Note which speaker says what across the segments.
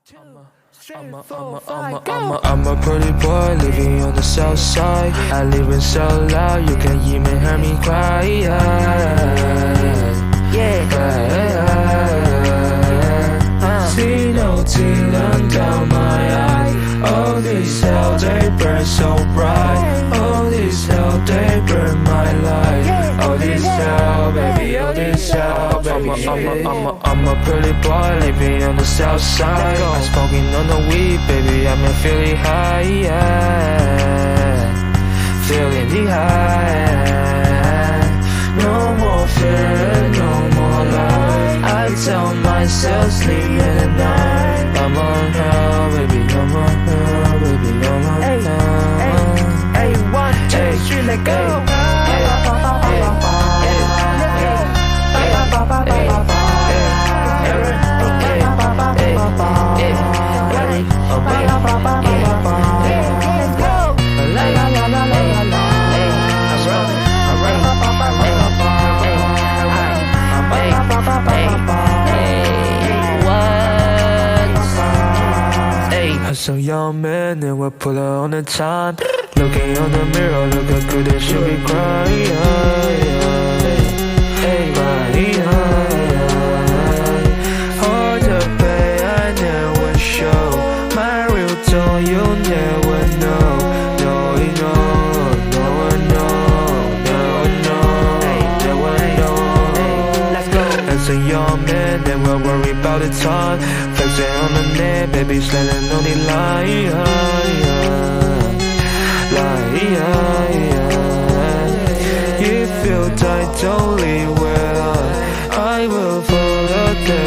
Speaker 1: I'm a pretty boy living on the south side. I live in so loud, you can even hear me cry. See no tears run down my eye. Oh, this hell, they burn so bright. Oh, this hell, they burn my life. Oh, this hell, baby, oh, this hell, baby. I'm a pretty boy living on the south side. I'm smoking on the weed, baby, I'm feeling high, feeling the high. No more fear, no more lie. I tell myself sleep in the night. I'm on hell, baby, I'm on hell, baby, I'm on hell.
Speaker 2: Hey, 1, 2, 3, let go.
Speaker 1: Some young man and we pull her on the time. Looking on the mirror, look how good that she be crying. Hard to pay, I never show my real tone, you never know. No, you know, no one know, no one know, no one know.
Speaker 2: Let's go.
Speaker 1: As a young man, never worry about the time. Flexing on the net, baby, sliding on the line. You feel tight, don't leave well. I will follow the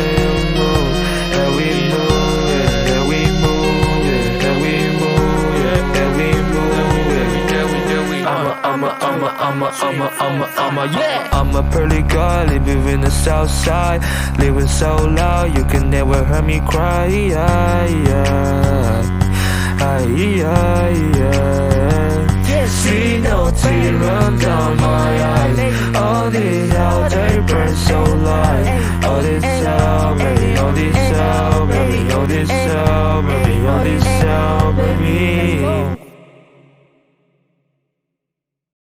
Speaker 1: moon. And we move, and we move, and we move, and we move. I'm a pretty guy living in the south side. Living so loud, you can never hear me cry. See no tears run down my eyes. All these hell, they burn so light. All this